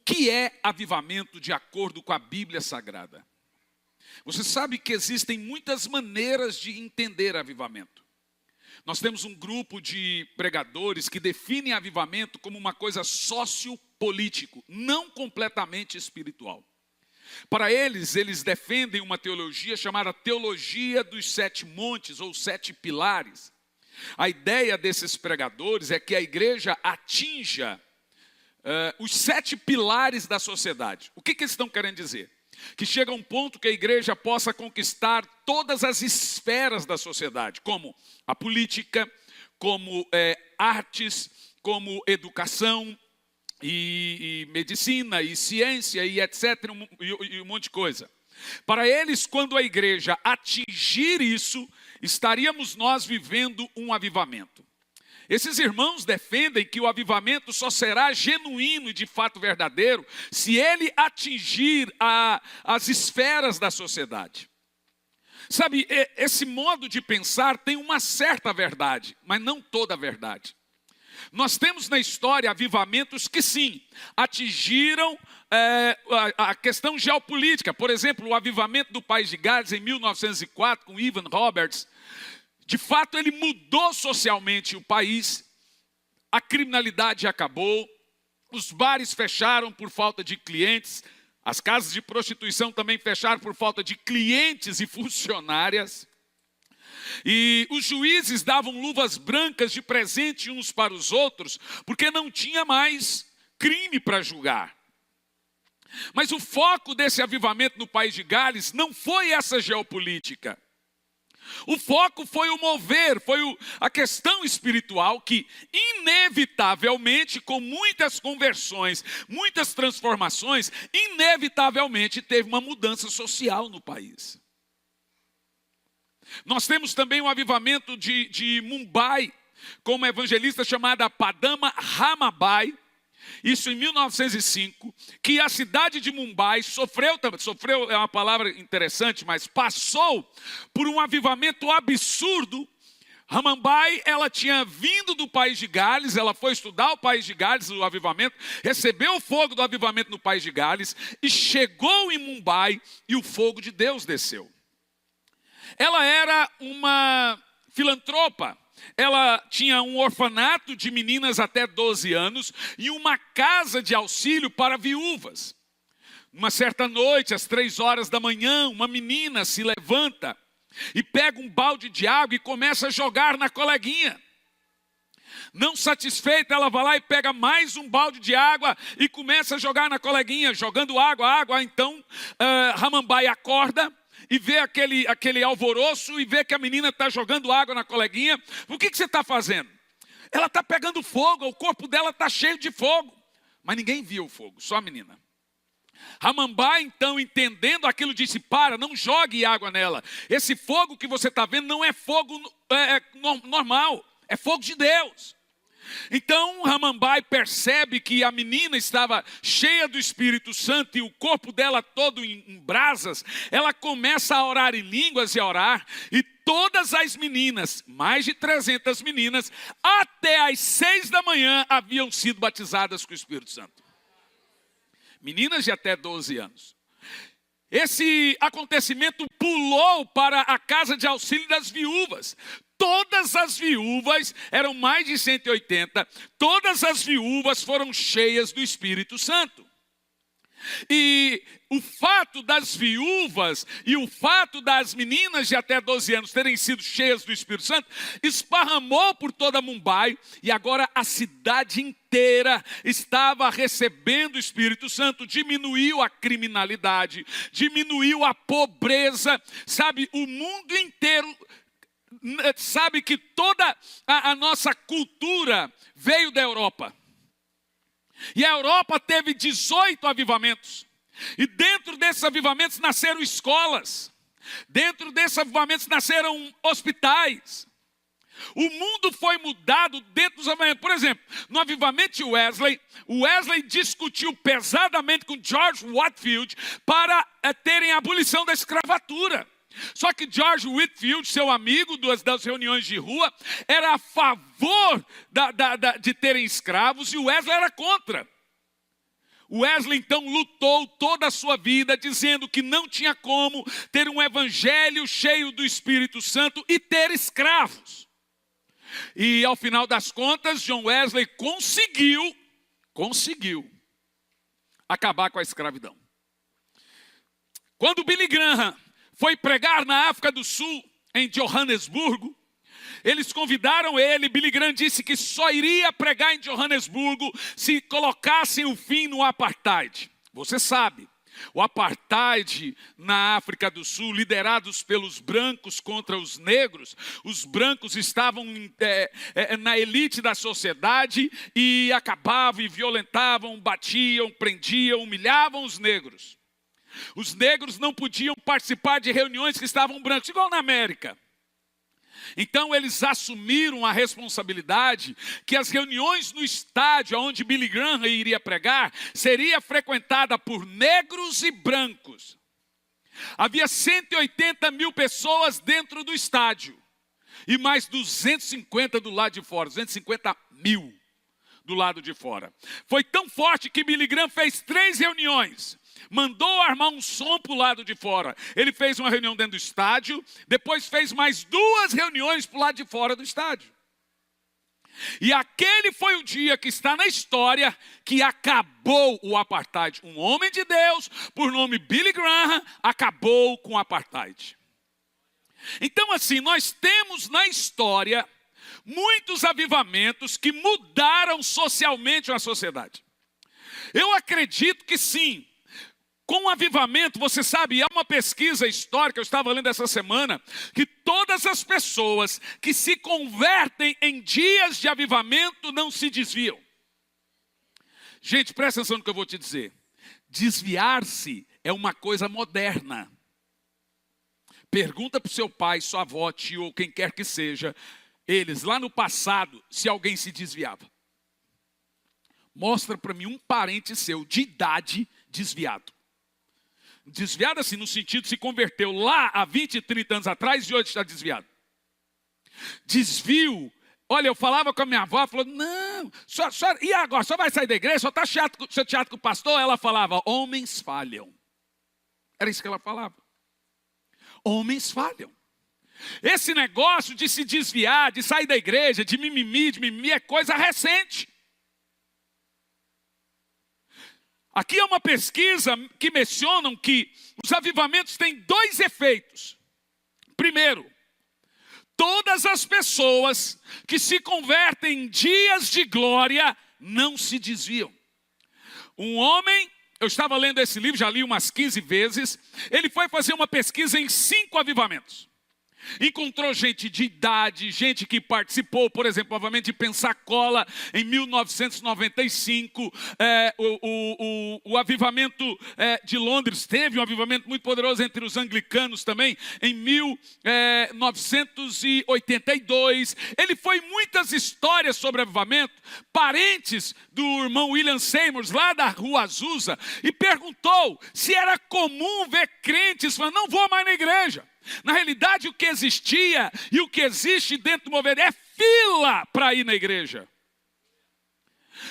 que é avivamento de acordo com a Bíblia Sagrada? Você sabe que existem muitas maneiras de entender avivamento. Nós temos um grupo de pregadores que definem avivamento como uma coisa sociopolítico, não completamente espiritual. Para eles defendem uma teologia chamada teologia dos 7 montes ou 7 pilares. A ideia desses pregadores é que a igreja atinja os 7 pilares da sociedade. O que eles estão querendo dizer? Que chega um ponto que a igreja possa conquistar todas as esferas da sociedade, como a política, como artes, como educação, e medicina, e ciência, e etc, e um monte de coisa. Para eles, quando a igreja atingir isso, estaríamos nós vivendo um avivamento. Esses irmãos defendem que o avivamento só será genuíno e de fato verdadeiro se ele atingir as esferas da sociedade. Sabe, esse modo de pensar tem uma certa verdade, mas não toda a verdade. Nós temos na história avivamentos que sim, atingiram a questão geopolítica. Por exemplo, o avivamento do País de Gales em 1904 com Evan Roberts. De fato, ele mudou socialmente o país, a criminalidade acabou, os bares fecharam por falta de clientes, as casas de prostituição também fecharam por falta de clientes e funcionárias. E os juízes davam luvas brancas de presente uns para os outros, porque não tinha mais crime para julgar. Mas o foco desse avivamento no País de Gales não foi essa geopolítica. O foco foi o mover, foi a questão espiritual que, inevitavelmente, com muitas conversões, muitas transformações, inevitavelmente teve uma mudança social no país. Nós temos também o avivamento de Mumbai, com uma evangelista chamada Padma Ramabai, isso em 1905, que a cidade de Mumbai sofreu, é uma palavra interessante, mas passou por um avivamento absurdo. Ramabai, ela tinha vindo do País de Gales, ela foi estudar o País de Gales, o avivamento, recebeu o fogo do avivamento no País de Gales, e chegou em Mumbai, e o fogo de Deus desceu. Ela era uma filantropa. Ela tinha um orfanato de meninas até 12 anos e uma casa de auxílio para viúvas. Uma certa noite, às 3 horas da manhã, uma menina se levanta e pega um balde de água e começa a jogar na coleguinha. Não satisfeita, ela vai lá e pega mais um balde de água e começa a jogar na coleguinha, jogando água. Então, Ramabai acorda e vê aquele alvoroço e vê que a menina está jogando água na coleguinha. O que você está fazendo? Ela está pegando fogo, o corpo dela está cheio de fogo. Mas ninguém viu o fogo, só a menina. Ramabai, então, entendendo aquilo, disse: para, não jogue água nela. Esse fogo que você está vendo não é fogo normal, é fogo de Deus. Então Ramabai percebe que a menina estava cheia do Espírito Santo e o corpo dela todo em brasas. Ela começa a orar em línguas e a orar, e todas as meninas, mais de 300 meninas, até às 6 da manhã haviam sido batizadas com o Espírito Santo. Meninas de até 12 anos. Esse acontecimento pulou para a casa de auxílio das viúvas. Todas as viúvas, eram mais de 180, todas as viúvas foram cheias do Espírito Santo. E o fato das viúvas e o fato das meninas de até 12 anos terem sido cheias do Espírito Santo esparramou por toda Mumbai, e agora a cidade inteira estava recebendo o Espírito Santo. Diminuiu a criminalidade, diminuiu a pobreza, sabe, o mundo inteiro. Sabe que toda a nossa cultura veio da Europa. E a Europa teve 18 avivamentos. E dentro desses avivamentos nasceram escolas. Dentro desses avivamentos nasceram hospitais. O mundo foi mudado dentro dos avivamentos. Por exemplo, no avivamento de Wesley, Wesley discutiu pesadamente com George Whitefield para terem a abolição da escravatura. Só que George Whitefield, seu amigo das reuniões de rua, era a favor de terem escravos, e Wesley era contra. Wesley então lutou toda a sua vida dizendo que não tinha como ter um evangelho cheio do Espírito Santo e ter escravos. E ao final das contas, John Wesley conseguiu acabar com a escravidão. Quando Billy Graham foi pregar na África do Sul, em Johannesburgo, eles convidaram ele. Billy Graham disse que só iria pregar em Johannesburgo se colocassem o fim no apartheid. Você sabe, o apartheid na África do Sul, liderados pelos brancos contra os negros, os brancos estavam na elite da sociedade e acabavam e violentavam, batiam, prendiam, humilhavam os negros. Os negros não podiam participar de reuniões que estavam brancos, igual na América. Então eles assumiram a responsabilidade que as reuniões no estádio onde Billy Graham iria pregar seria frequentada por negros e brancos. Havia 180 mil pessoas dentro do estádio e mais 250 do lado de fora, 250 mil do lado de fora. Foi tão forte que Billy Graham fez 3 reuniões. Mandou armar um som para o lado de fora. Ele fez uma reunião dentro do estádio, depois fez mais 2 reuniões para o lado de fora do estádio. E aquele foi o dia que está na história que acabou o apartheid. Um homem de Deus, por nome Billy Graham, acabou com o apartheid. Então assim, nós temos na história muitos avivamentos que mudaram socialmente a sociedade. Eu acredito que sim. Com o avivamento, você sabe, há uma pesquisa histórica, eu estava lendo essa semana, que todas as pessoas que se convertem em dias de avivamento não se desviam. Gente, presta atenção no que eu vou te dizer. Desviar-se é uma coisa moderna. Pergunta para o seu pai, sua avó, tio ou quem quer que seja, eles lá no passado, se alguém se desviava. Mostra para mim um parente seu de idade desviado. Desviado assim, no sentido de se converteu lá há 20, 30 anos atrás e hoje está desviado. Desvio. Olha, eu falava com a minha avó, falou, não, e agora? Só vai sair da igreja? Só está chateado com o pastor? Ela falava, homens falham. Era isso que ela falava. Homens falham. Esse negócio de se desviar, de sair da igreja, de mimimi é coisa recente. Aqui é uma pesquisa que mencionam que os avivamentos têm 2 efeitos. Primeiro, todas as pessoas que se convertem em dias de glória não se desviam. Um homem, eu estava lendo esse livro, já li umas 15 vezes, ele foi fazer uma pesquisa em 5 avivamentos. Encontrou gente de idade, gente que participou, por exemplo, provavelmente de Pensacola em 1995. O avivamento de Londres teve um avivamento muito poderoso entre os anglicanos também em 1982. Ele foi muitas histórias sobre avivamento, parentes do irmão William Seymour, lá da Rua Azusa, e perguntou se era comum ver crentes falando, não vou mais na igreja. Na realidade, o que existia e o que existe dentro do mover é fila para ir na igreja.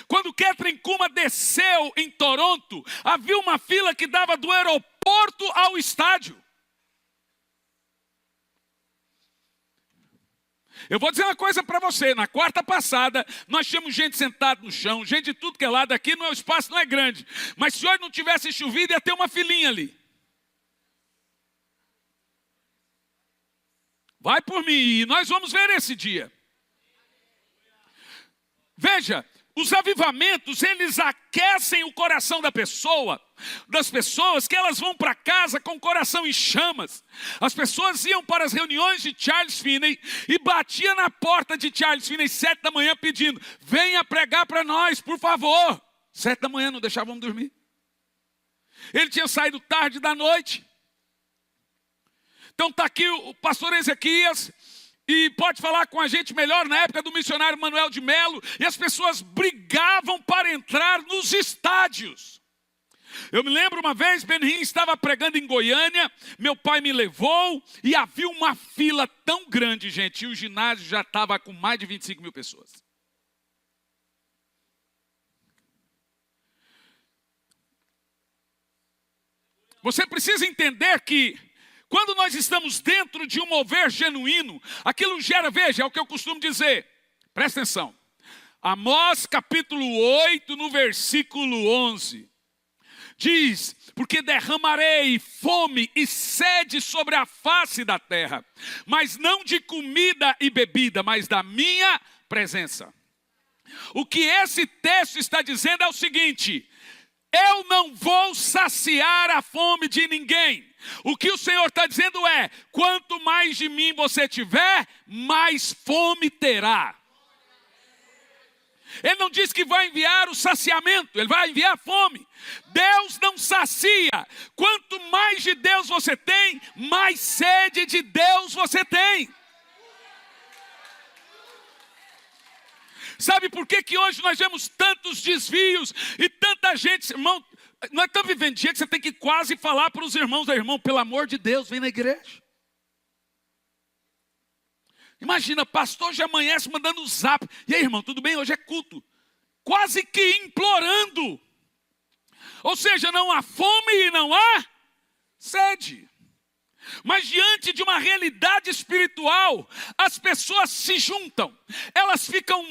Quando Kathryn Kuhlman desceu em Toronto, havia uma fila que dava do aeroporto ao estádio. Eu vou dizer uma coisa para você, na quarta passada, nós tínhamos gente sentada no chão, gente de tudo que é lado, aqui o espaço não é grande. Mas se hoje não tivesse chovido, ia ter uma filinha ali. Vai por mim e nós vamos ver esse dia. Veja, os avivamentos, eles aquecem o coração das pessoas que elas vão para casa com o coração em chamas. As pessoas iam para as reuniões de Charles Finney e batiam na porta de Charles Finney 7 da manhã pedindo, venha pregar para nós, por favor. 7 da manhã, não deixavam dormir. Ele tinha saído tarde da noite. Então está aqui o pastor Ezequias e pode falar com a gente melhor na época do missionário Manuel de Melo. E as pessoas brigavam para entrar nos estádios. Eu me lembro uma vez, Benrim estava pregando em Goiânia, meu pai me levou e havia uma fila tão grande, gente. E o ginásio já estava com mais de 25 mil pessoas. Você precisa entender que quando nós estamos dentro de um mover genuíno, aquilo gera, veja, é o que eu costumo dizer. Presta atenção. Amós capítulo 8, no versículo 11. Diz, porque derramarei fome e sede sobre a face da terra, mas não de comida e bebida, mas da minha presença. O que esse texto está dizendo é o seguinte: eu não vou saciar a fome de ninguém. O que o Senhor está dizendo é, quanto mais de mim você tiver, mais fome terá. Ele não diz que vai enviar o saciamento, ele vai enviar fome. Deus não sacia. Quanto mais de Deus você tem, mais sede de Deus você tem. Sabe por que hoje nós vemos tantos desvios e tanta gente, irmão, nós estamos vivendo dia que você tem que quase falar para os irmãos, irmão, pelo amor de Deus, vem na igreja. Imagina, pastor já amanhece mandando um zap. E aí, irmão, tudo bem? Hoje é culto. Quase que implorando. Ou seja, não há fome e não há sede. Mas diante de uma realidade espiritual, as pessoas se juntam. Elas ficam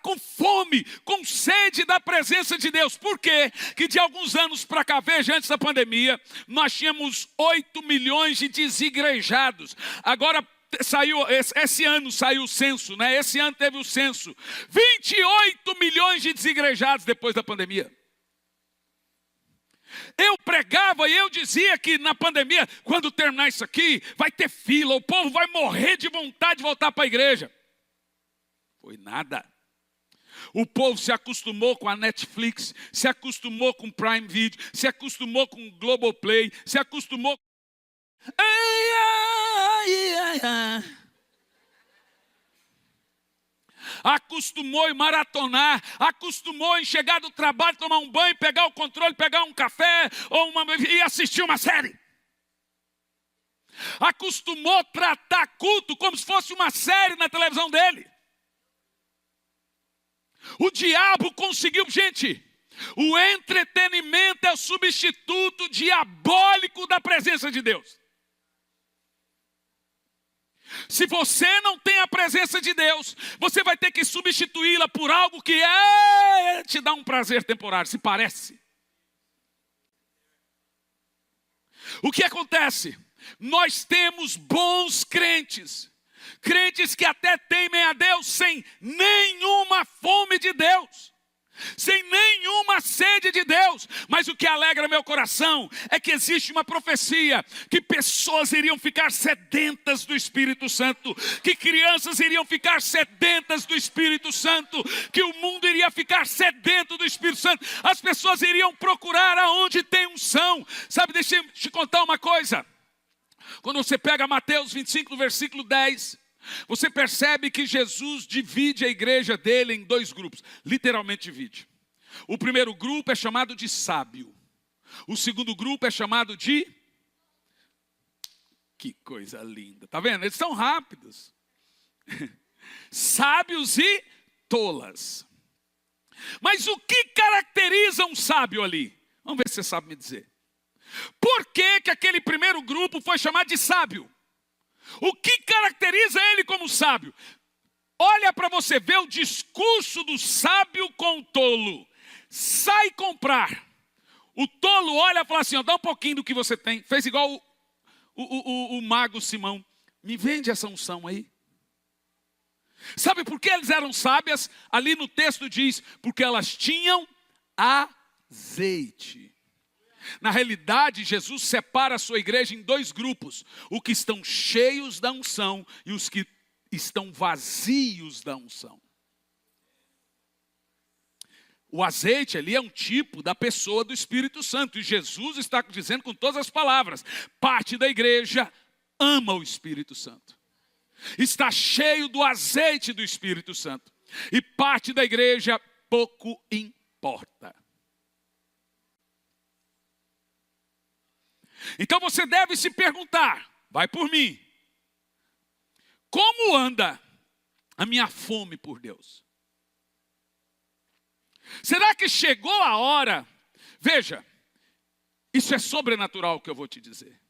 com fome, com sede da presença de Deus. Por quê? Que de alguns anos para cá, veja, antes da pandemia, nós tínhamos 8 milhões de desigrejados. Agora, esse ano saiu o censo, né? Esse ano teve o censo. 28 milhões de desigrejados depois da pandemia. Eu pregava e eu dizia que na pandemia, quando terminar isso aqui, vai ter fila, o povo vai morrer de vontade de voltar para a igreja. Foi nada. O povo se acostumou com a Netflix, se acostumou com o Prime Video, se acostumou com o Globoplay, se acostumou. Acostumou em maratonar, acostumou em chegar do trabalho, tomar um banho, pegar o controle, pegar um café e assistir uma série. Acostumou tratar culto como se fosse uma série na televisão dele. O diabo conseguiu, gente, o entretenimento é o substituto diabólico da presença de Deus. Se você não tem a presença de Deus, você vai ter que substituí-la por algo que te dá um prazer temporário, se parece. O que acontece? Nós temos bons crentes, crentes que até temem a Deus sem nenhuma fome de Deus, sem nenhuma sede de Deus. Mas o que alegra meu coração é que existe uma profecia que pessoas iriam ficar sedentas do Espírito Santo, que crianças iriam ficar sedentas do Espírito Santo, que o mundo iria ficar sedento do Espírito Santo, as pessoas iriam procurar aonde tem unção. Sabe, deixa eu te contar uma coisa. Quando você pega Mateus 25, no versículo 10, você percebe que Jesus divide a igreja dele em 2 grupos. Literalmente divide. O primeiro grupo é chamado de sábio. O segundo grupo é chamado de... Que coisa linda. Tá vendo? Eles são rápidos. Sábios e tolas. Mas o que caracteriza um sábio ali? Vamos ver se você sabe me dizer. Por que aquele primeiro grupo foi chamado de sábio? O que caracteriza ele como sábio? Olha para você ver o discurso do sábio com o tolo. Sai comprar. O tolo olha e fala assim, ó, dá um pouquinho do que você tem. Fez igual o mago Simão. Me vende essa unção aí. Sabe por que eles eram sábias? Ali no texto diz, porque elas tinham azeite. Na realidade, Jesus separa a sua igreja em 2 grupos. Os que estão cheios da unção e os que estão vazios da unção. O azeite ali é um tipo da pessoa do Espírito Santo. E Jesus está dizendo com todas as palavras. Parte da igreja ama o Espírito Santo. Está cheio do azeite do Espírito Santo. E parte da igreja pouco importa. Então você deve se perguntar, vai por mim, como anda a minha fome por Deus? Será que chegou a hora? Veja, Isso é sobrenatural que eu vou te dizer.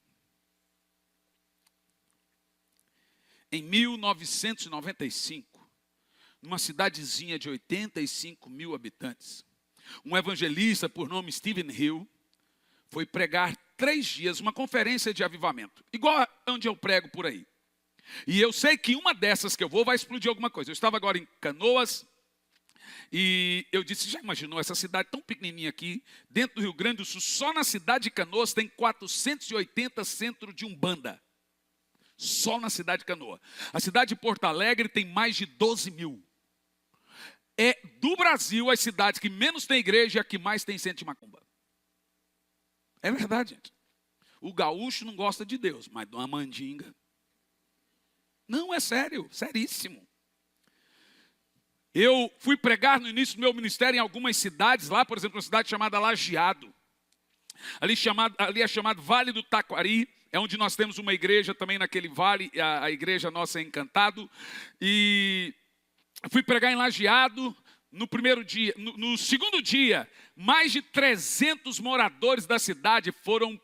Em 1995, numa cidadezinha de 85 mil habitantes, um evangelista por nome Stephen Hill foi pregar 3 dias, uma conferência de avivamento, igual onde eu prego por aí. E eu sei que uma dessas que eu vou vai explodir alguma coisa. Eu estava agora em Canoas e eu disse, já imaginou essa cidade tão pequenininha aqui, dentro do Rio Grande do Sul, só na cidade de Canoas tem 480 centros de umbanda. Só na cidade de Canoa. A cidade de Porto Alegre tem mais de 12 mil. É do Brasil as cidades que menos tem igreja e a que mais tem centro de macumba. É verdade, gente. O gaúcho não gosta de Deus, mas de uma mandinga. Não, é sério, seríssimo. Eu fui pregar no início do meu ministério em algumas cidades, lá, por exemplo, uma cidade chamada Lajeado. Ali é chamado Vale do Taquari, é onde nós temos uma igreja também naquele vale, a igreja nossa é Encantado. E fui pregar em Lajeado. No primeiro dia, no segundo dia, mais de 300 moradores da cidade foram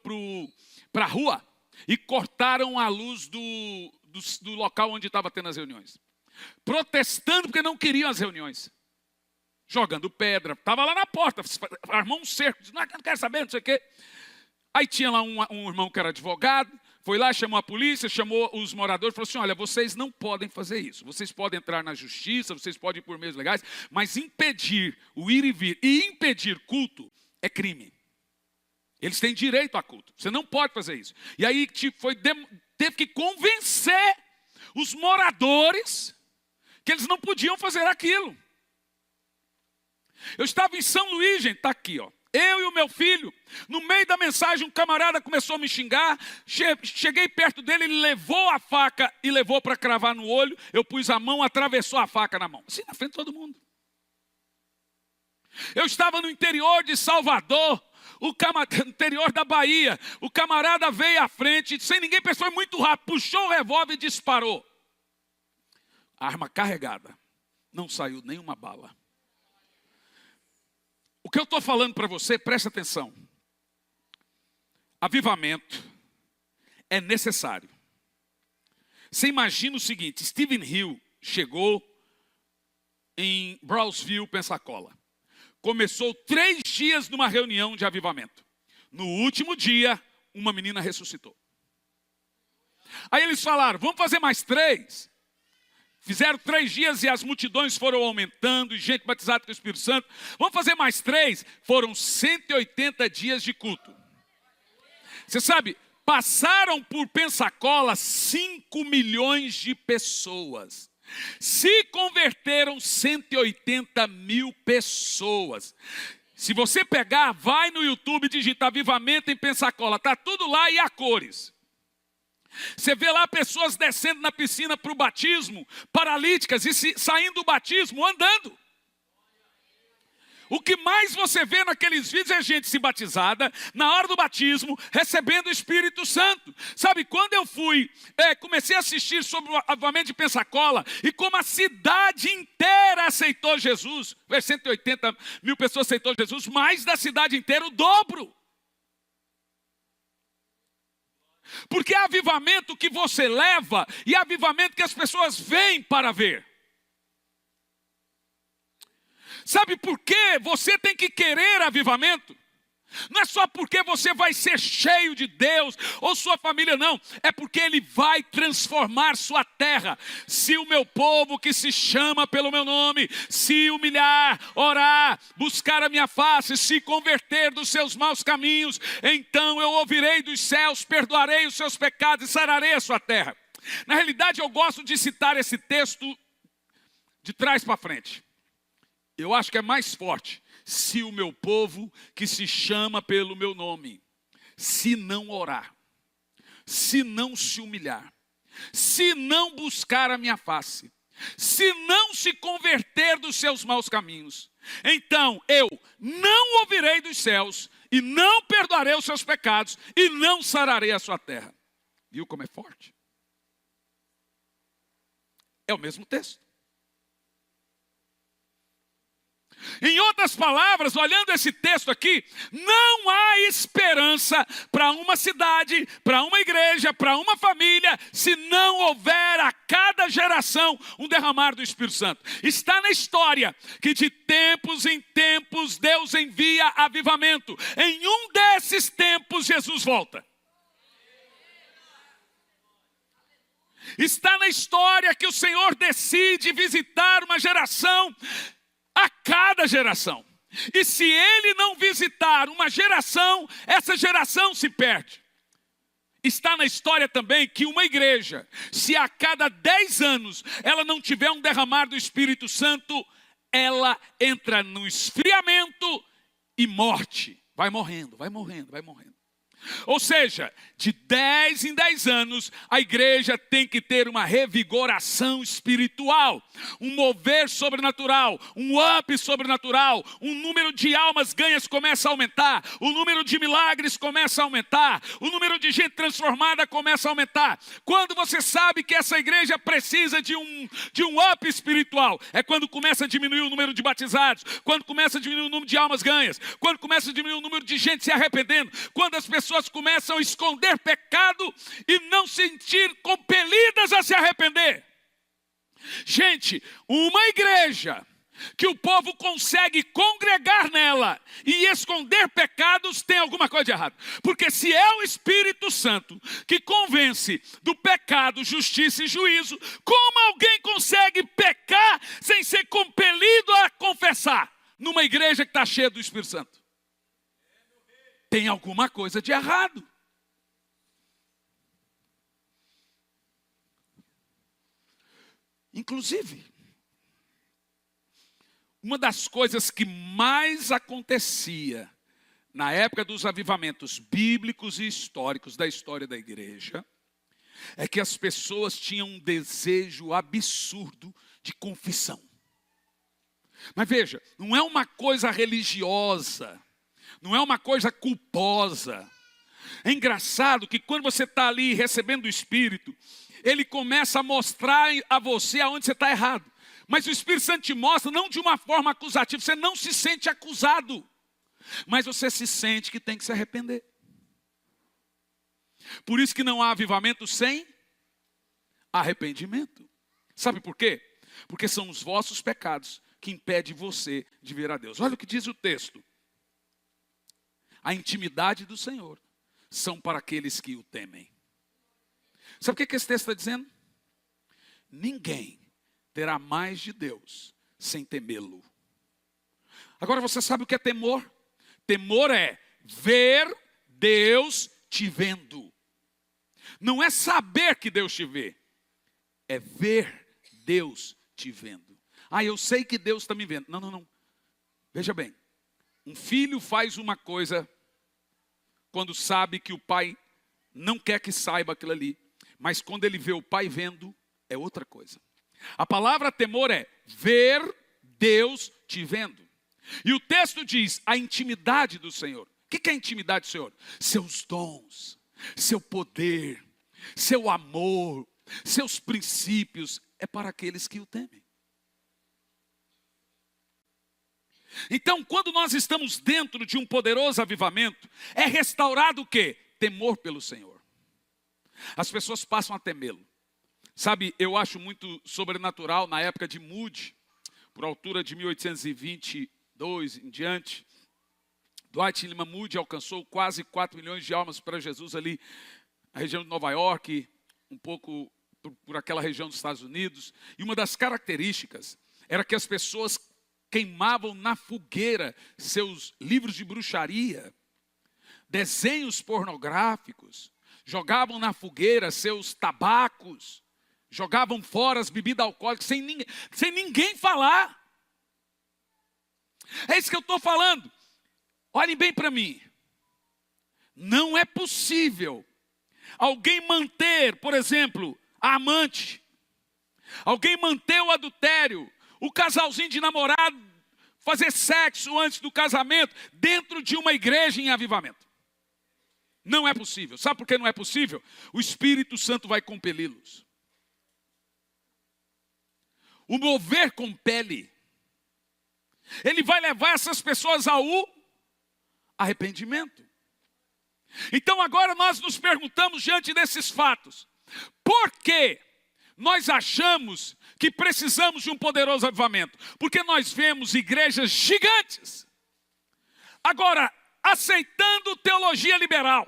para a rua e cortaram a luz do local onde estava tendo as reuniões. Protestando porque não queriam as reuniões. Jogando pedra, estava lá na porta, armou um cerco, disse, não quero saber, não sei o quê. Aí tinha lá um irmão que era advogado, foi lá, chamou a polícia, chamou os moradores, falou assim, olha, vocês não podem fazer isso. Vocês podem entrar na justiça, vocês podem ir por meios legais, mas impedir o ir e vir e impedir culto é crime. Eles têm direito a culto. Você não pode fazer isso. E aí teve que convencer os moradores que eles não podiam fazer aquilo. Eu estava em São Luís, gente, está aqui, ó. Eu e o meu filho, no meio da mensagem, um camarada começou a me xingar. Cheguei perto dele, ele levou a faca e levou para cravar no olho. Eu pus a mão, atravessou a faca na mão. Assim, na frente de todo mundo. Eu estava no interior de Salvador, no interior da Bahia. O camarada veio à frente, sem ninguém pensou, muito rápido, puxou o revólver e disparou. A arma carregada. Não saiu nenhuma bala. O que eu estou falando para você, presta atenção. Avivamento é necessário. Você imagina o seguinte, Stephen Hill chegou em Brownsville, Pensacola. Começou 3 dias numa reunião de avivamento. No último dia, uma menina ressuscitou. Aí eles falaram, vamos fazer mais 3. Fizeram 3 dias e as multidões foram aumentando, e gente batizada com o Espírito Santo. Vamos fazer mais 3. Foram 180 dias de culto. Você sabe, passaram por Pensacola 5 milhões de pessoas. Se converteram 180 mil pessoas. Se você pegar, vai no YouTube e digita avivamento em Pensacola. Está tudo lá e a cores. Você vê lá pessoas descendo na piscina para o batismo, paralíticas, e saindo do batismo andando. O que mais você vê naqueles vídeos é gente se batizada, na hora do batismo, recebendo o Espírito Santo. Sabe, quando eu comecei a assistir sobre o avivamento de Pensacola, e como a cidade inteira aceitou Jesus, 180 mil pessoas aceitou Jesus, mais da cidade inteira, o dobro. Porque é avivamento que você leva e é avivamento que as pessoas vêm para ver. Sabe por quê? Você tem que querer avivamento. Não é só porque você vai ser cheio de Deus ou sua família, não. É porque Ele vai transformar sua terra. Se o meu povo que se chama pelo meu nome, se humilhar, orar, buscar a minha face, se converter dos seus maus caminhos, então eu ouvirei dos céus, perdoarei os seus pecados e sararei a sua terra. Na realidade, eu gosto de citar esse texto de trás para frente. Eu acho que é mais forte. Se o meu povo que se chama pelo meu nome, se não orar, se não se humilhar, se não buscar a minha face, se não se converter dos seus maus caminhos, então eu não ouvirei dos céus e não perdoarei os seus pecados e não sararei a sua terra. Viu como é forte? É o mesmo texto. Em outras palavras, olhando esse texto aqui, não há esperança para uma cidade, para uma igreja, para uma família, se não houver a cada geração um derramar do Espírito Santo. Está na história que de tempos em tempos Deus envia avivamento. Em um desses tempos Jesus volta. Está na história que o Senhor decide visitar uma geração a cada geração. E se Ele não visitar uma geração, essa geração se perde. Está na história também que uma igreja, se a cada 10 anos ela não tiver um derramar do Espírito Santo, ela entra no esfriamento e morte. Vai morrendo, vai morrendo, vai morrendo. Ou seja, de 10 em 10 anos, a igreja tem que ter uma revigoração espiritual, um mover sobrenatural, um up sobrenatural, um número de almas ganhas começa a aumentar, o número de milagres começa a aumentar, o número de gente transformada começa a aumentar. Quando você sabe que essa igreja precisa de um up espiritual, é quando começa a diminuir o número de batizados, quando começa a diminuir o número de almas ganhas, quando começa a diminuir o número de gente se arrependendo, quando as pessoas começam a esconder pecado e não sentir compelidas a se arrepender. Gente, uma igreja que o povo consegue congregar nela e esconder pecados, tem alguma coisa de errado. Porque se é o Espírito Santo que convence do pecado, justiça e juízo, como alguém consegue pecar sem ser compelido a confessar numa igreja que está cheia do Espírito Santo? Tem alguma coisa de errado. Inclusive, uma das coisas que mais acontecia na época dos avivamentos bíblicos e históricos da história da igreja, é que as pessoas tinham um desejo absurdo de confissão. Mas veja, não é uma coisa religiosa, não é uma coisa culposa. É engraçado que quando você está ali recebendo o Espírito, Ele começa a mostrar a você aonde você está errado. Mas o Espírito Santo te mostra não de uma forma acusativa, você não se sente acusado, mas você se sente que tem que se arrepender. Por isso que não há avivamento sem arrependimento. Sabe por quê? Porque são os vossos pecados que impedem você de ver a Deus. Olha o que diz o texto. A intimidade do Senhor são para aqueles que o temem. Sabe o que esse texto está dizendo? Ninguém terá mais de Deus sem temê-lo. Agora você sabe o que é temor? Temor é ver Deus te vendo. Não é saber que Deus te vê, é ver Deus te vendo. Ah, eu sei que Deus está me vendo. Não, não, não. Veja bem, um filho faz uma coisa quando sabe que o pai não quer que saiba aquilo ali. Mas quando ele vê o pai vendo, é outra coisa. A palavra temor é ver Deus te vendo. E o texto diz a intimidade do Senhor. O que é a intimidade do Senhor? Seus dons, seu poder, seu amor, seus princípios, é para aqueles que o temem. Então, quando nós estamos dentro de um poderoso avivamento, é restaurado o quê? Temor pelo Senhor. As pessoas passam a temê-lo. Sabe, eu acho muito sobrenatural, na época de Moody, por altura de 1822 em diante, Dwight Lyman Moody alcançou quase 4 milhões de almas para Jesus ali na região de Nova York, um pouco por aquela região dos Estados Unidos. E uma das características era que as pessoas queimavam na fogueira seus livros de bruxaria, desenhos pornográficos, jogavam na fogueira seus tabacos, jogavam fora as bebidas alcoólicas sem ninguém falar. É isso que eu estou falando. Olhem bem para mim. Não é possível alguém manter, por exemplo, a amante, alguém manter o adultério, o casalzinho de namorado fazer sexo antes do casamento dentro de uma igreja em avivamento. Não é possível. Sabe por que não é possível? O Espírito Santo vai compeli-los. O mover compele. Ele vai levar essas pessoas ao arrependimento. Então agora nós nos perguntamos diante desses fatos, por que nós achamos que precisamos de um poderoso avivamento? Porque nós vemos igrejas gigantes, agora aceitando teologia liberal.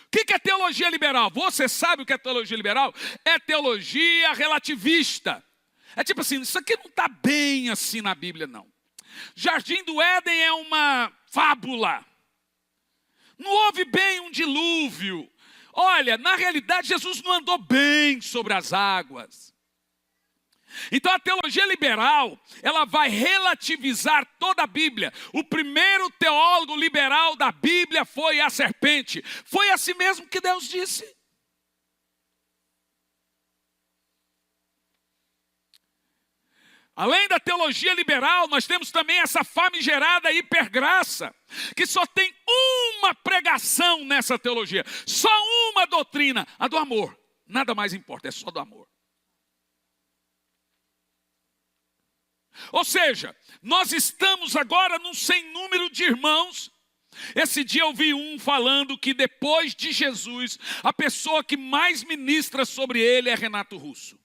O que é teologia liberal? Você sabe o que é teologia liberal? É teologia relativista. É tipo assim, isso aqui não está bem assim na Bíblia, não. Jardim do Éden é uma fábula. Não houve bem um dilúvio. Olha, na realidade, Jesus não andou bem sobre as águas. Então a teologia liberal, ela vai relativizar toda a Bíblia. O primeiro teólogo liberal da Bíblia foi a serpente. Foi assim mesmo que Deus disse. Além da teologia liberal, nós temos também essa famigerada hipergraça, que só tem uma pregação nessa teologia, só uma doutrina, a do amor. Nada mais importa, é só do amor. Ou seja, nós estamos agora num sem número de irmãos. Esse dia eu vi um falando que depois de Jesus, a pessoa que mais ministra sobre ele é Renato Russo.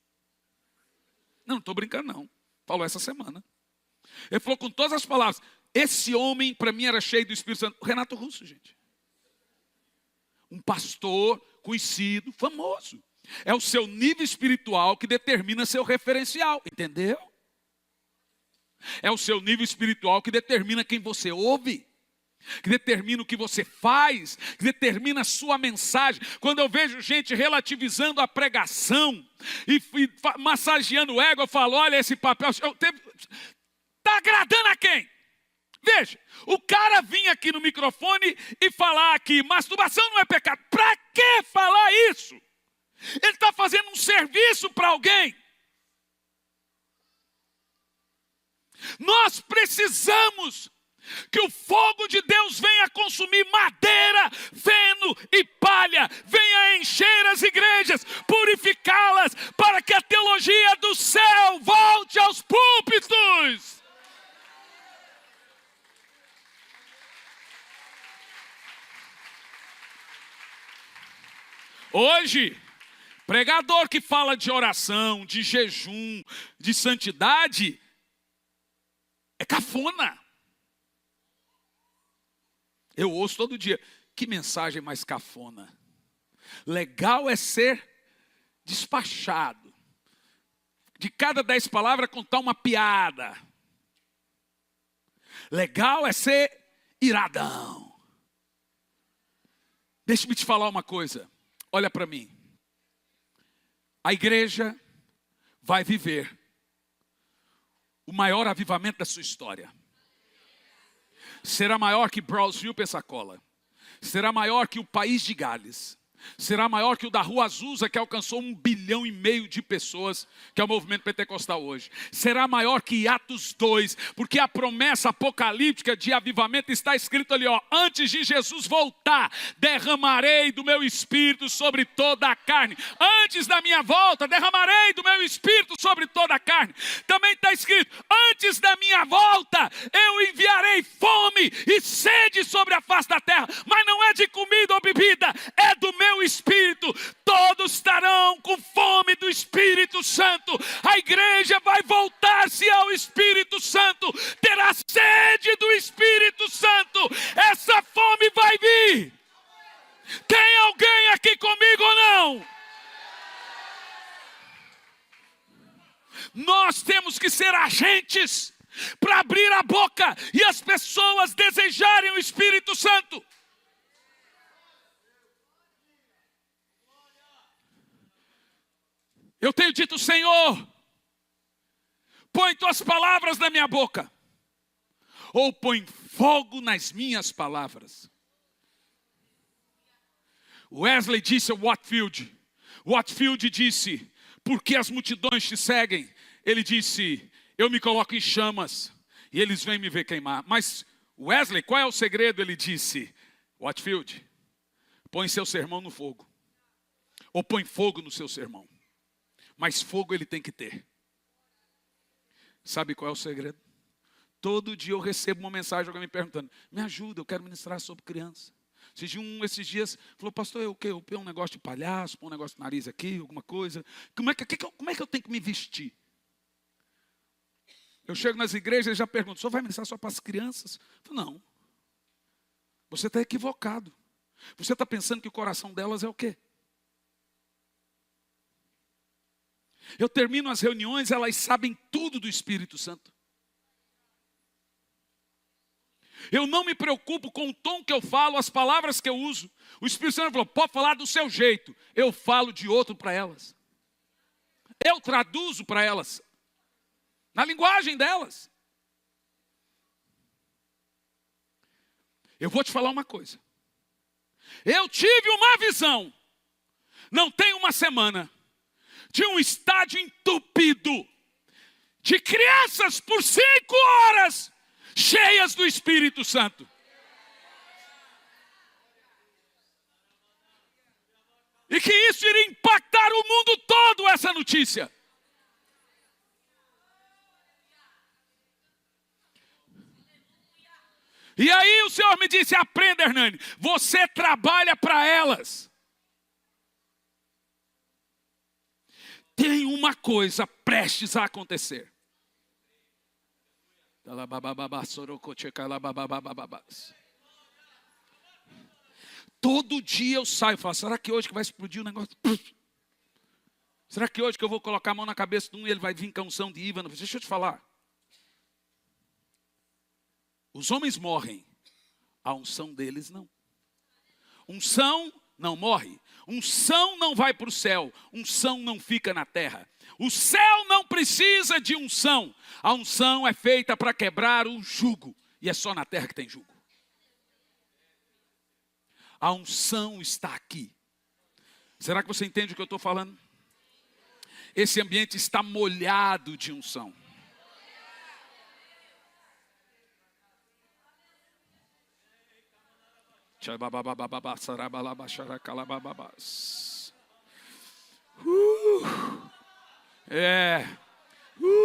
Não estou brincando não. Falou essa semana. Ele falou com todas as palavras. Esse homem, para mim, era cheio do Espírito Santo. Renato Russo, gente. Um pastor conhecido, famoso. É o seu nível espiritual que determina seu referencial. Entendeu? É o seu nível espiritual que determina quem você ouve. Que determina o que você faz. Que determina a sua mensagem. Quando eu vejo gente relativizando a pregação e massageando o ego, eu falo, olha esse papel, está agradando a quem? Veja, o cara vinha aqui no microfone e falar aqui, masturbação não é pecado. Para que falar isso? Ele está fazendo um serviço para alguém. Nós precisamos que o fogo de Deus venha consumir madeira, feno e palha, venha encher as igrejas, purificá-las, para que a teologia do céu volte aos púlpitos. Hoje, pregador que fala de oração, de jejum, de santidade, é cafona. Eu ouço todo dia, que mensagem mais cafona. Legal é ser despachado. De cada 10 palavras contar uma piada. Legal é ser iradão. Deixa-me te falar uma coisa. Olha para mim. A igreja vai viver o maior avivamento da sua história. Será maior que Brownsville, Pensacola. Será maior que o País de Gales. Será maior que o da Rua Azusa, que alcançou 1,5 bilhão de pessoas, que é o movimento pentecostal hoje. Será maior que Atos 2, porque a promessa apocalíptica de avivamento está escrito ali, ó, antes de Jesus voltar, derramarei do meu espírito sobre toda a carne. Antes da minha volta, derramarei do meu espírito sobre toda a carne. Também está escrito, antes da minha volta, eu enviarei fome e sede sobre a face da terra, mas não é de comida ou bebida, é do meu Espírito. Todos estarão com fome do Espírito Santo. A igreja vai voltar-se ao Espírito Santo, terá sede do Espírito Santo. Essa fome vai vir. Tem alguém aqui comigo ou não? Nós temos que ser agentes para abrir a boca e as pessoas desejarem o Espírito Santo. Eu tenho dito, Senhor, põe tuas palavras na minha boca, ou põe fogo nas minhas palavras. Wesley disse a Whitefield disse, porque as multidões te seguem? Ele disse, eu me coloco em chamas e eles vêm me ver queimar. Mas Wesley, qual é o segredo? Ele disse, Whitefield, põe seu sermão no fogo, ou põe fogo no seu sermão. Mas fogo ele tem que ter. Sabe qual é o segredo? Todo dia eu recebo uma mensagem, alguém me perguntando, me ajuda, eu quero ministrar sobre criança. Esses dias, falou, pastor, eu ponho um negócio de palhaço, ponho um negócio de nariz aqui, alguma coisa. Como é que eu tenho que me vestir? Eu chego nas igrejas e já pergunto, o senhor vai ministrar só para as crianças? Eu falo, não. Você está equivocado. Você está pensando que o coração delas é o quê? Eu termino as reuniões, elas sabem tudo do Espírito Santo. Eu não me preocupo com o tom que eu falo, as palavras que eu uso. O Espírito Santo falou, pode falar do seu jeito. Eu falo de outro para elas. Eu traduzo para elas. Na linguagem delas. Eu vou te falar uma coisa. Eu tive uma visão, não tem uma semana, de um estádio entupido, de crianças por 5 horas, cheias do Espírito Santo. E que isso iria impactar o mundo todo, essa notícia. E aí o Senhor me disse, aprenda, Hernani, você trabalha para elas. Tem uma coisa prestes a acontecer. Todo dia eu saio e falo, será que hoje que vai explodir o negócio? Será que hoje que eu vou colocar a mão na cabeça de um e ele vai vir com a unção de Ívano? Deixa eu te falar. Os homens morrem, a unção deles não. Unção não morre, unção não vai para o céu, unção não fica na terra. O céu não precisa de unção, a unção é feita para quebrar o jugo, e é só na terra que tem jugo. A unção está aqui. Será que você entende o que eu estou falando? Esse ambiente está molhado de unção.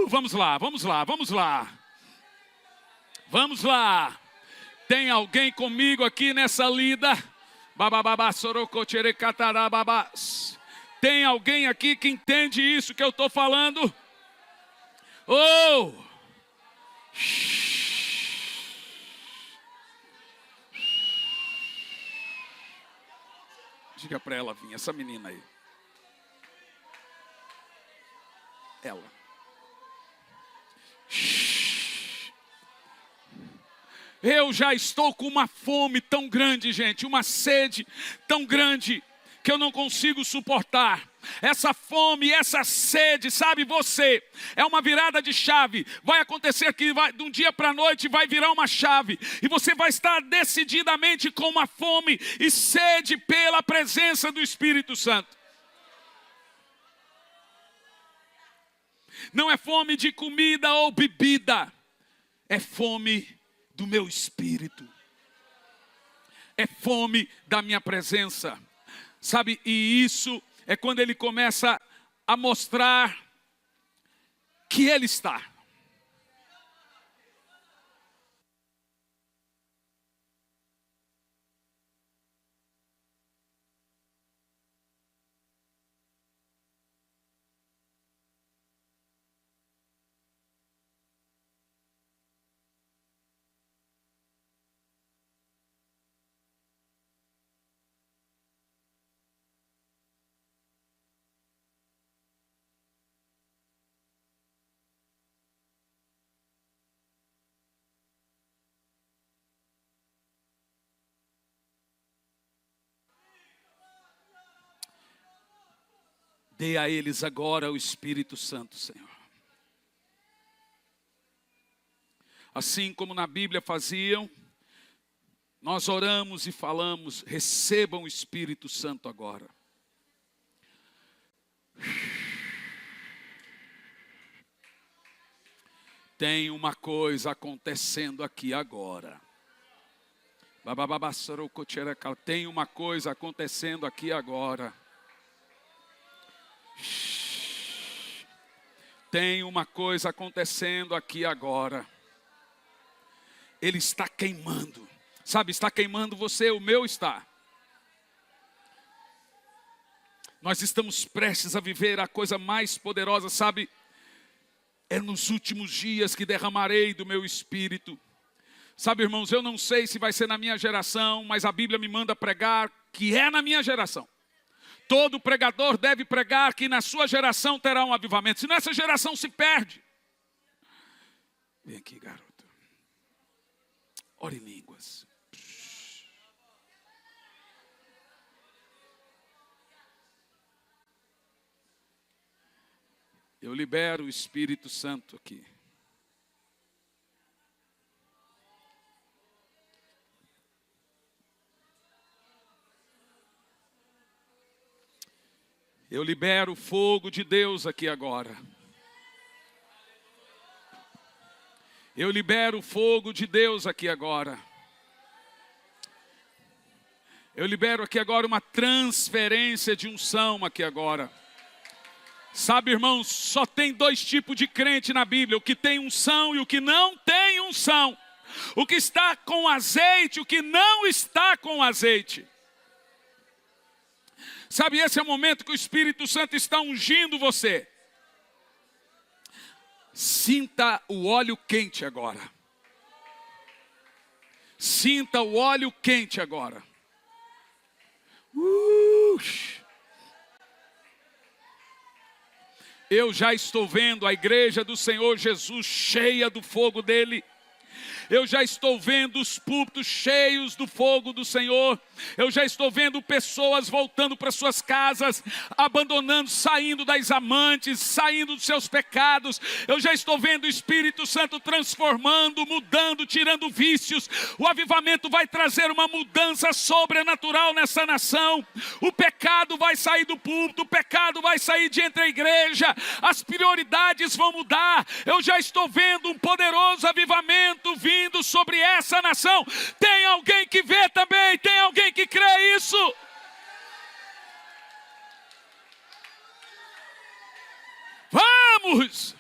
Vamos lá. Vamos lá. Tem alguém comigo aqui nessa lida? Tem alguém aqui que entende isso que eu estou falando? Oh! Diga para ela vir, essa menina aí. Ela. Eu já estou com uma fome tão grande, gente, uma sede tão grande, que eu não consigo suportar. Essa fome, essa sede, sabe, você, é uma virada de chave. Vai acontecer que de um dia para a noite vai virar uma chave. E você vai estar decididamente com uma fome e sede pela presença do Espírito Santo. Não é fome de comida ou bebida, é fome do meu espírito. É fome da minha presença. Sabe, e isso é quando ele começa a mostrar que ele está. Dê a eles agora o Espírito Santo, Senhor. Assim como na Bíblia faziam, nós oramos e falamos, recebam o Espírito Santo agora. Tem uma coisa acontecendo aqui agora. Tem uma coisa acontecendo aqui agora. Tem uma coisa acontecendo aqui agora. Ele está queimando. Sabe, está queimando você, o meu está. Nós estamos prestes a viver a coisa mais poderosa, sabe? É nos últimos dias que derramarei do meu espírito. Sabe, irmãos, eu não sei se vai ser na minha geração, mas a Bíblia me manda pregar que é na minha geração. Todo pregador deve pregar que na sua geração terá um avivamento. Senão essa geração se perde. Vem aqui, garoto. Ore em línguas. Eu libero o Espírito Santo aqui. Eu libero o fogo de Deus aqui agora. Eu libero o fogo de Deus aqui agora. Eu libero aqui agora uma transferência de unção aqui agora. Sabe, irmãos, só tem dois tipos de crente na Bíblia: o que tem unção e o que não tem unção. O que está com azeite e o que não está com azeite. Sabe, esse é o momento que o Espírito Santo está ungindo você. Sinta o óleo quente agora. Sinta o óleo quente agora. Eu já estou vendo a igreja do Senhor Jesus cheia do fogo dele. Eu já estou vendo os púlpitos cheios do fogo do Senhor. Eu já estou vendo pessoas voltando para suas casas, abandonando, saindo das amantes, saindo dos seus pecados. Eu já estou vendo o Espírito Santo transformando, mudando, tirando vícios. O avivamento vai trazer uma mudança sobrenatural nessa nação. O pecado vai sair do púlpito, o pecado vai sair de entre a igreja. As prioridades vão mudar. Eu já estou vendo um poderoso avivamento vindo sobre essa nação. Tem alguém que vê também? Tem alguém que crê isso? Vamos!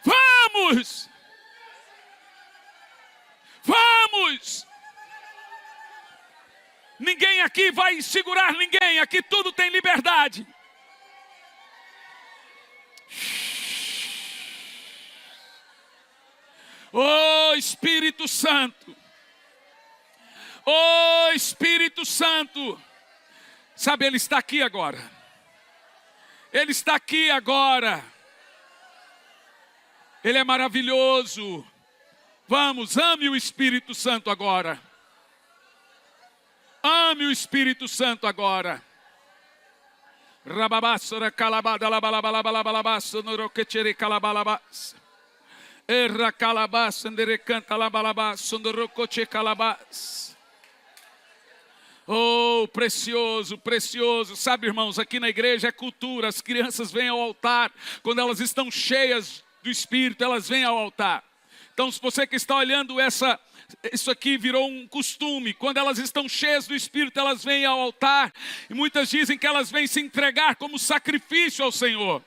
Vamos! Vamos! Ninguém aqui vai segurar ninguém. Aqui tudo tem liberdade. Oh Espírito Santo, oh Espírito Santo, sabe, Ele está aqui agora, Ele está aqui agora, Ele é maravilhoso. Vamos, ame o Espírito Santo agora, ame o Espírito Santo agora. Rababassora calabada labalabalabalabalabasso noroquechere calabalabas. Erra calabas, andere canta labalabas, sondorocoche calabas. Oh, precioso, precioso. Sabe, irmãos, aqui na igreja é cultura. As crianças vêm ao altar. Quando elas estão cheias do Espírito, elas vêm ao altar. Então, se você que está olhando isso aqui virou um costume. Quando elas estão cheias do Espírito, elas vêm ao altar. E muitas dizem que elas vêm se entregar como sacrifício ao Senhor.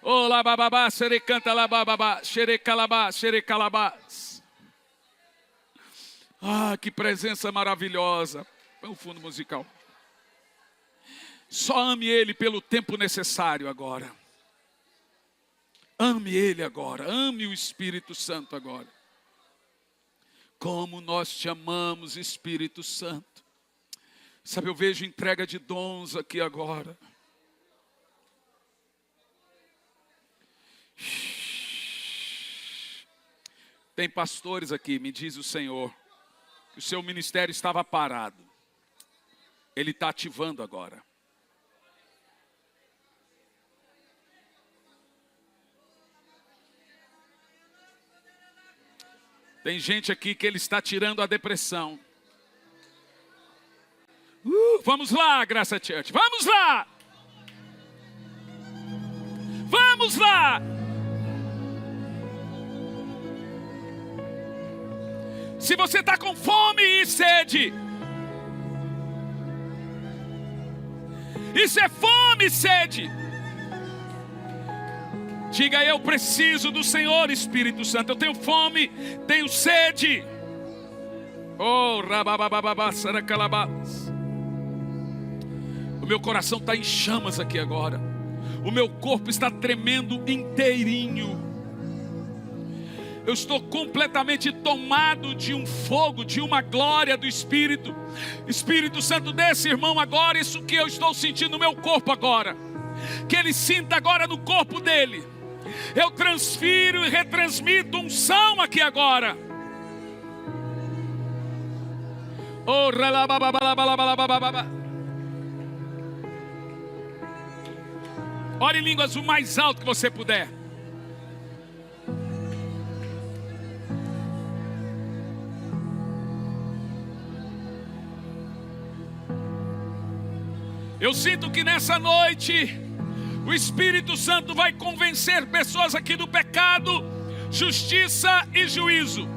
Oh, lá bababá, xerecanta lá bababá, xerecalabá, xerecalabás. Ah, que presença maravilhosa. É o fundo musical. Só ame Ele pelo tempo necessário agora. Ame Ele agora. Ame o Espírito Santo agora. Como nós te amamos, Espírito Santo. Sabe, eu vejo entrega de dons aqui agora. Tem pastores aqui, me diz o Senhor, que o seu ministério estava parado. Ele está ativando agora. Tem gente aqui que Ele está tirando a depressão. Vamos lá, Graça Church, vamos lá! Vamos lá! Se você está com fome e sede, isso é fome e sede. Diga: eu preciso do Senhor, Espírito Santo. Eu tenho fome, tenho sede. Oh, rabababababasaracalabas. O meu coração está em chamas aqui agora. O meu corpo está tremendo inteirinho. Eu estou completamente tomado de um fogo, de uma glória do Espírito. Espírito Santo, desse irmão agora isso que eu estou sentindo no meu corpo agora. Que ele sinta agora no corpo dele. Eu transfiro e retransmito unção aqui agora. Oh, ore em línguas o mais alto que você puder. Eu sinto que nessa noite o Espírito Santo vai convencer pessoas aqui do pecado, justiça e juízo.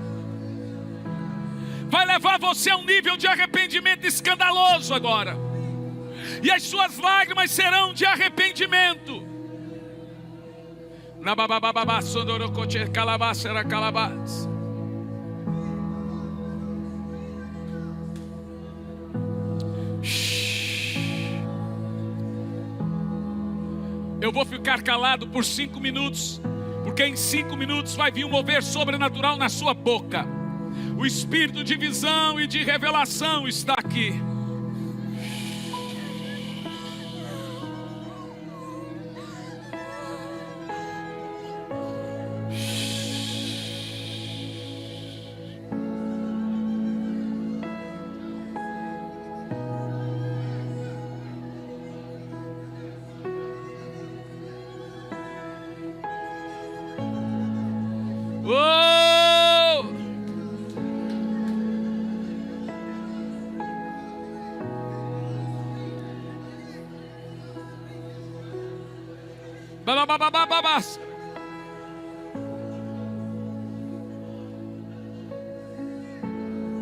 Vai levar você a um nível de arrependimento escandaloso agora. E as suas lágrimas serão de arrependimento. Eu vou ficar calado por 5 minutos, porque em 5 minutos vai vir um mover sobrenatural na sua boca. O espírito de visão e de revelação está aqui.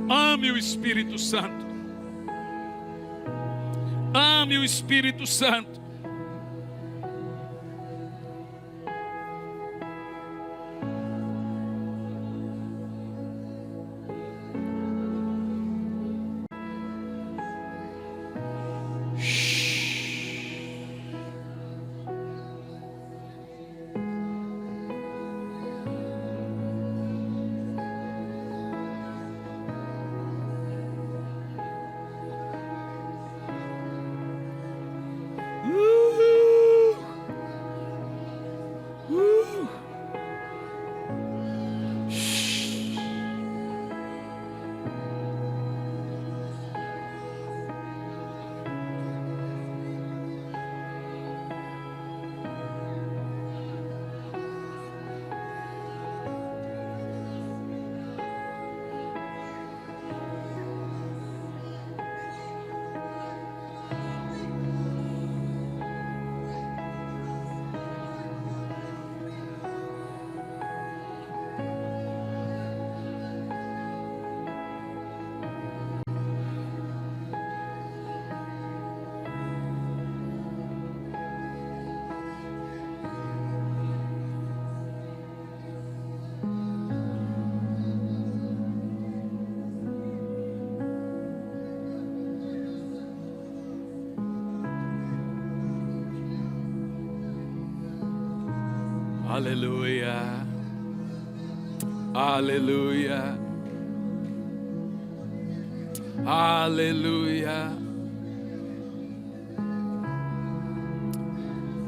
Ame o Espírito Santo. Ame o Espírito Santo. Aleluia, aleluia, aleluia.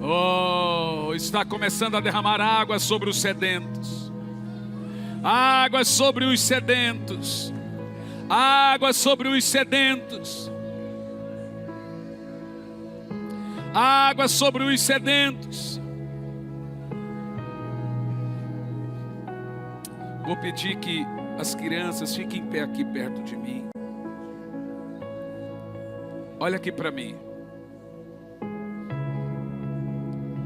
Oh, está começando a derramar água sobre os sedentos, água sobre os sedentos, água sobre os sedentos, água sobre os sedentos. Vou pedir que as crianças fiquem em pé aqui perto de mim. Olha aqui para mim.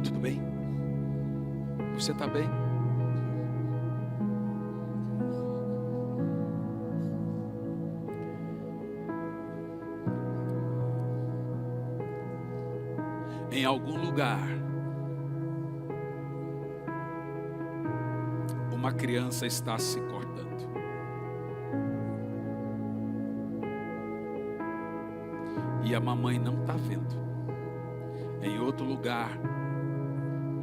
Tudo bem? Você está bem? Em algum lugar uma criança está se cortando. E a mamãe não está vendo. Em outro lugar,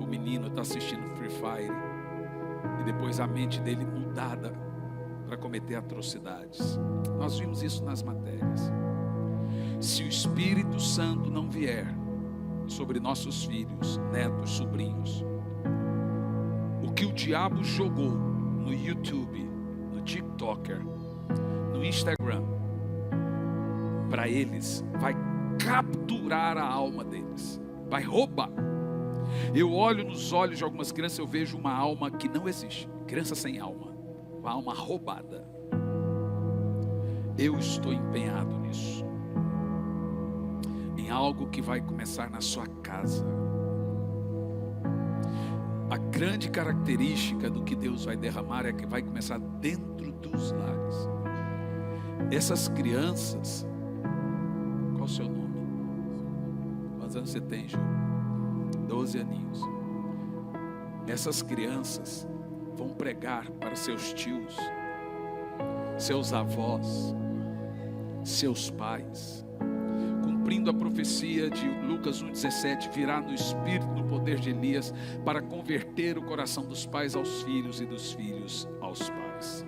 o menino está assistindo Free Fire. E depois a mente dele mudada para cometer atrocidades. Nós vimos isso nas matérias. Se o Espírito Santo não vier sobre nossos filhos, netos, sobrinhos, o que o diabo jogou no YouTube, no TikToker, no Instagram, para eles, vai capturar a alma deles, vai roubar. Eu olho nos olhos de algumas crianças, eu vejo uma alma que não existe, criança sem alma, uma alma roubada. Eu estou empenhado nisso, em algo que vai começar na sua casa. A grande característica do que Deus vai derramar é que vai começar dentro dos lares. Essas crianças, qual o seu nome? Quantos anos você tem, Ju? 12 aninhos. Essas crianças vão pregar para seus tios, seus avós, seus pais, cumprindo a profecia de Lucas 1,17, virá no espírito, no poder de Elias, para converter o coração dos pais aos filhos e dos filhos aos pais.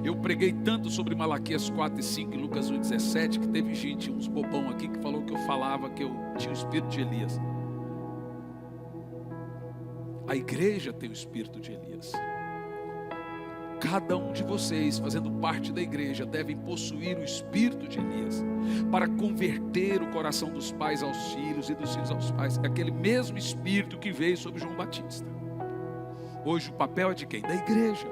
Eu preguei tanto sobre Malaquias 4 e 5 e Lucas 1,17, que teve gente, uns bobão aqui, que falou que eu falava que eu tinha o espírito de Elias. A igreja tem o espírito de Elias. Cada um de vocês, fazendo parte da igreja, devem possuir o espírito de Elias, para converter o coração dos pais aos filhos e dos filhos aos pais. É aquele mesmo espírito que veio sobre João Batista. Hoje o papel é de quem? Da igreja.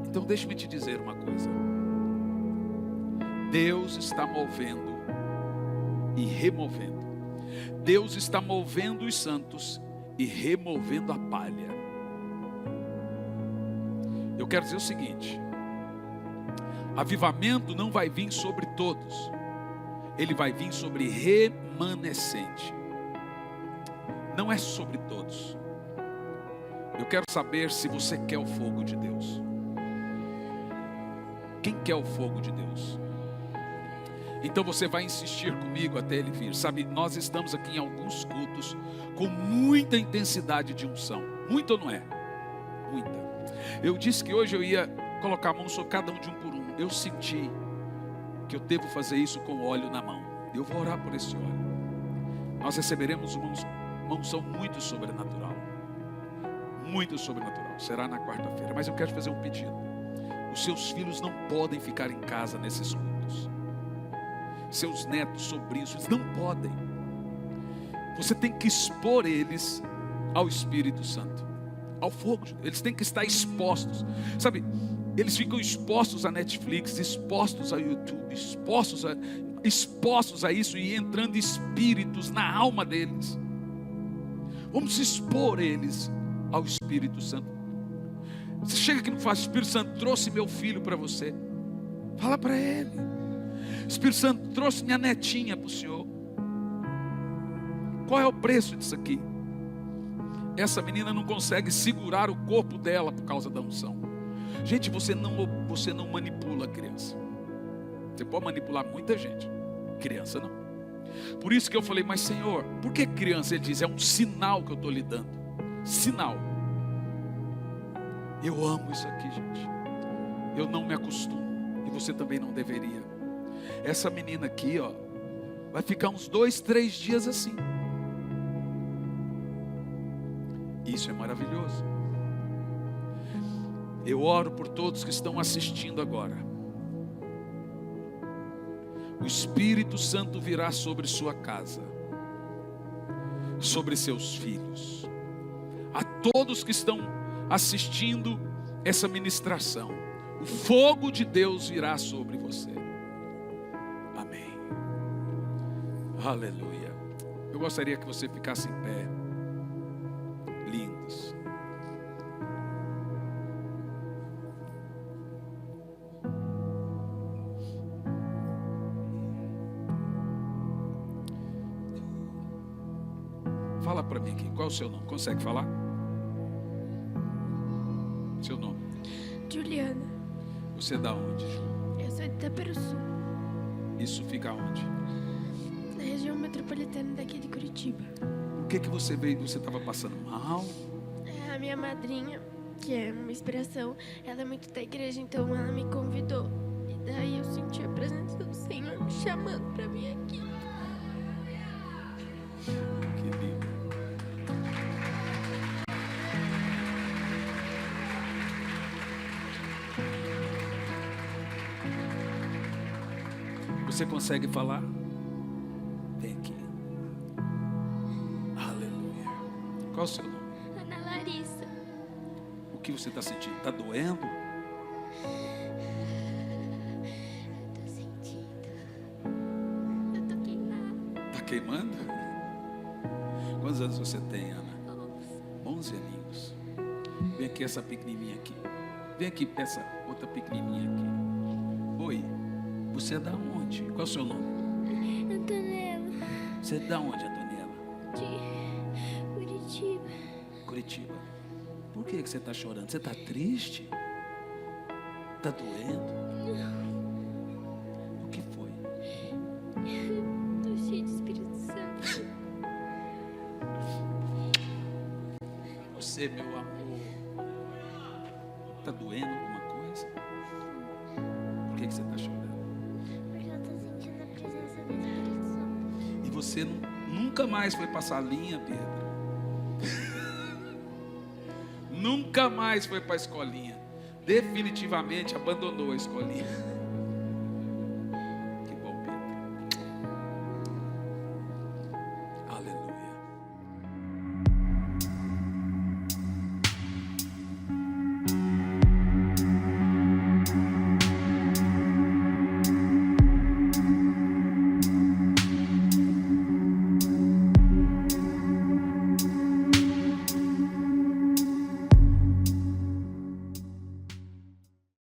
Então deixe-me te dizer uma coisa. Deus está movendo e removendo. Deus está movendo os santos e removendo a palha. Eu quero dizer o seguinte: avivamento não vai vir sobre todos, ele vai vir sobre remanescente. Não é sobre todos. Eu quero saber se você quer o fogo de Deus. Quem quer o fogo de Deus? Então você vai insistir comigo até ele vir. Sabe, nós estamos aqui em alguns cultos com muita intensidade de unção. Muita ou não é? Muita. Eu disse que hoje eu ia colocar a mão sobre cada um de um por um. Eu senti que eu devo fazer isso com o óleo na mão. Eu vou orar por esse óleo. Nós receberemos uma unção muito sobrenatural. Muito sobrenatural. Será na quarta-feira. Mas eu quero fazer um pedido. Os seus filhos não podem ficar em casa nesses cultos. Seus netos, sobrinhos, eles não podem. Você tem que expor eles ao Espírito Santo, ao fogo. Eles têm que estar expostos. Sabe, eles ficam expostos a Netflix, expostos a YouTube, expostos a isso e entrando espíritos na alma deles. Vamos expor eles ao Espírito Santo. Você chega aqui e fala: Espírito Santo, trouxe meu filho para você. Fala para ele: Espírito Santo, trouxe minha netinha para o Senhor. Qual é o preço disso aqui? Essa menina não consegue segurar o corpo dela por causa da unção. Gente, você não manipula a criança. Você pode manipular muita gente, criança não. Por isso que eu falei: mas Senhor, por que criança? Ele diz: é um sinal que eu estou lhe dando. Sinal. Eu amo isso aqui, gente. Eu não me acostumo. E você também não deveria. Essa menina aqui, ó, vai ficar uns 2, 3 dias assim. Isso é maravilhoso. Eu oro por todos que estão assistindo agora. O Espírito Santo virá sobre sua casa, sobre seus filhos. A todos que estão assistindo essa ministração, o fogo de Deus virá sobre você. Amém. Aleluia. Eu gostaria que você ficasse em pé. Lindos. Fala para mim aqui, qual é o seu nome? Consegue falar? Seu nome? Juliana. Você é da onde, Ju? Eu sou de Itaperuçu, Isso fica onde? na região metropolitana daqui de Curitiba. O que você veio? Você estava passando mal? A minha madrinha, que é uma inspiração, ela é muito da igreja, então ela me convidou. E daí eu senti a presença do Senhor me chamando para vir aqui. Que lindo. Você consegue falar? Vem aqui. Aleluia. Qual é o seu nome? Ana Larissa. O que você está sentindo? Está doendo? Eu tô sentindo. Eu tô queimada. Está queimando? Quantos anos você tem, Ana? 11 aninhos. Vem aqui essa pequenininha aqui. Vem aqui essa outra pequenininha aqui. Oi, você é da onde? Qual é o seu nome? Antonella. Você é da onde, Antonella? De Curitiba. Curitiba. Por que você está chorando? Você está triste? Está doendo? O que foi? Tô cheia de Espírito Santo. Você, meu amor, está doendo alguma coisa? Por que você está chorando? Porque eu tô sentindo a presença do Espírito Santo. E você nunca mais foi passar a linha, Pedro? Nunca mais foi para a escolinha. Definitivamente abandonou a escolinha.